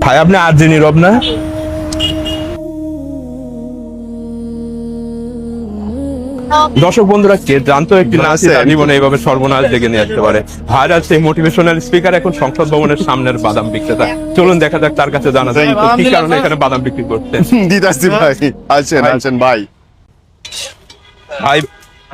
ভাই আপনি আরজে নীরব না? দর্শক বন্ধুরা, কে জানতো একটি নাচই তার জীবনে এইভাবে সর্বনাশ ডেকে নিয়ে আসতে পারে। ভাইরাল সেই মোটিভেশনাল স্পিকার এখন সংসদ ভবনের সামনের বাদাম বিক্রেতা। চলুন দেখা যাক তার কাছে জানা যায় কি কারণে এখানে বাদাম বিক্রি করতে। দিদাসি ভাই আছেন ভাই। ভাই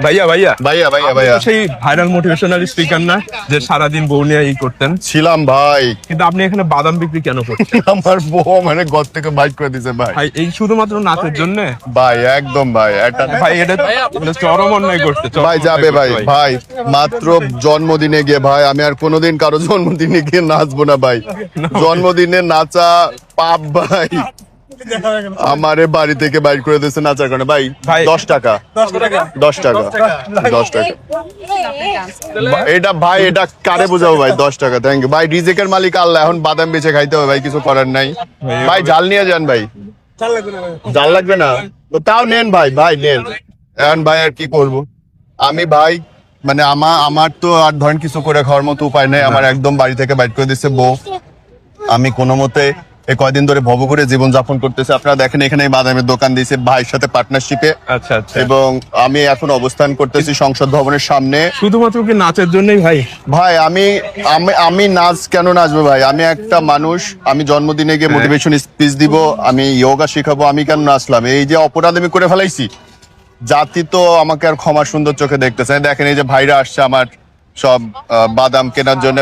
ভাইয়া ভাইয়া ভাইয়া ভাইয়া আপনি ভাইয়া তো সেই ভাইরাল মোটিভেশনাল স্পিকার না, যে সারাদিন বউ নিয়ে করতেন? ছিলাম ভাই, কিন্তু আপনি এখানে বাদাম বিক্রি কেন করছেন? আমার বউ মানে ঘর থেকে বাইক করে দিছে ভাই। ভাই এই শুধুমাত্র নাচের জন্য? ভাই একদম ভাই, একটা ভাই এটা চরম অন্যায় করতে। ভাই যাবে ভাই, ভাই মাত্র জন্মদিনে গিয়ে ভাই, আমি আর কোনোদিন কারো জন্মদিনে গিয়ে নাচবো না ভাই। জন্মদিনে নাচা পাপ ভাই। আমারে বাড়ি থেকে বাইর করে দিয়েছে নাচার কারণে ভাই। 10 টাকা 10 টাকা 10 টাকা এটা ভাই, এটা কারে বোঝাবো ভাই? 10 টাকা থ্যাংক ইউ ভাই। রিজেকের মালিক আল্লাহ, এখন বাদাম বেচে খাইতে হবে ভাই, কিছু করার নাই ভাই। জাল নিয়ে যান ভাই। জাল লাগবে না তো তাও নেন ভাই, ভাই নেন। এখন ভাই আর কি করব আমি ভাই, মানে আমার তো আর ধরেন কিছু করে খাওয়ার মতো উপায় নেই। আমার একদম বাড়ি থেকে বাইর করে দিচ্ছে বউ। আমি কোনো মতে এই কয়দিন ধরে ভব করে জীবন যাপন করতেছে। আপনারা দেখেন এখানে বাদামের দোকান দিয়েছে ভাইয়ের সাথে পার্টনারশিপে। আচ্ছা আচ্ছা। এবং আমি এখন অবস্থান করতেছি সংসদ ভবনের সামনে। শুধুমাত্র কি নাচের জন্যই ভাই? ভাই আমি আমি আমি নাচ কেন নাচবো ভাই? আমি একটা মানুষ, আমি জন্মদিনে গিয়ে মোটিভেশন স্পিচ দিব, আমি যোগা শিখাবো, আমি কেন নাচলাম? এই যে অপরাধ আমি করে ফেলাইছি, জাতি তো আমাকে আর ক্ষমা সুন্দর চোখে দেখতেছে। দেখেন এই যে ভাইরা আসছে আমার সব বাদাম কেনার জন্য।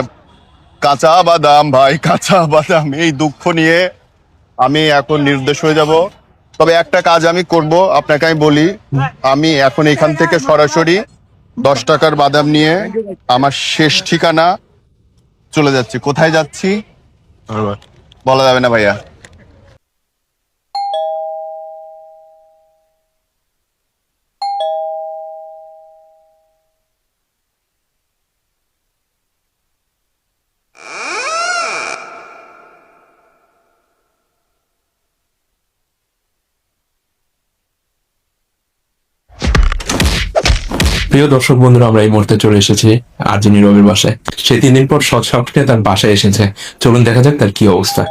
কাঁচা বাদাম ভাই, কাঁচা বাদাম। এই দুঃখ নিয়ে আমি এখন নির্দেশ হয়ে যাব। তবে একটা কাজ আমি করব, আপনাকে আমি বলি, আমি এখন এখান থেকে সরাসরি 10 টাকার বাদাম নিয়ে আমার শেষ ঠিকানা চলে যাচ্ছি। কোথায় যাচ্ছি বলা যাবে না ভাইয়া। প্রিয় দর্শক বন্ধুরা, আমরা এই মুহূর্তে চলে এসেছি আরজে নীরবের বাসায়। সে 3 দিন পর সৎ সাহসে তার বাসায় এসেছে। চলুন দেখা যাক তার কি অবস্থা।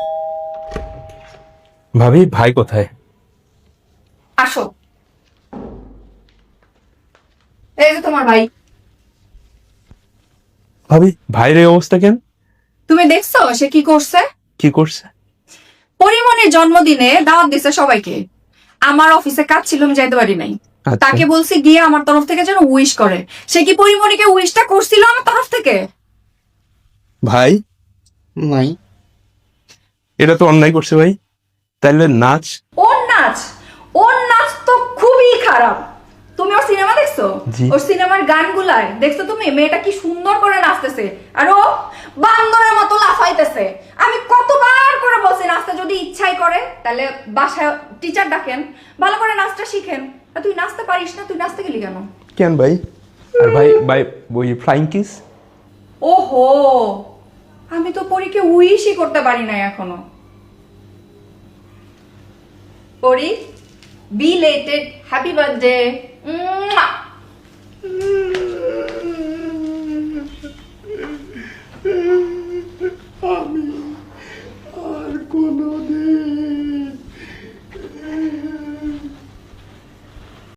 ভাবি ভাই কোথায়? আসো, এই যে তোমার ভাই। ভাবি ভাইয়ের এই অবস্থা কেন? তুমি দেখছো সে কি করছে? কি করছে? পরিমণির জন্মদিনে দাওয়াত দিছে সবাইকে। আমার অফিসে কাজ ছিল, আমি যাইতে পারি নাই। আচ্ছা। তাকে বলছি গিয়ে আমার তরফ থেকে যেন উইশ করে। সে কি পরিমণিকে উইশটা করছিল আমার তরফ থেকে? ভাই নাই, এটা তো অন্যায় করছে ভাই। তাইলে নাচ? ওর নাচ তো খুবই খারাপ। তুমি ওর সিনেমা দেখছো? জি। ওর সিনেমার গানগুলায় দেখছো তুমি মেয়েটা কি সুন্দর করে নাচতেছে, আর ও বান্দরের মতো লাফাইতেছে। আমি কতবার করে বলছি নাচতে যদি ইচ্ছাই করে তাহলে বাসায় টিচার ডাকেন, ভালো করে নাচটা শিখেন। আর তুই নাচতে পারিস না, তুই নাচতে গেলি কেন? কেন ভাই? আর ভাই ভাই ওই ফ্লাইং কিস? ওহো, আমি তো পরীকে উইশই করতে পারি না এখনো। পরি, বিলেটেড হ্যাপি বার্থডে। আমি আর কোনোদিন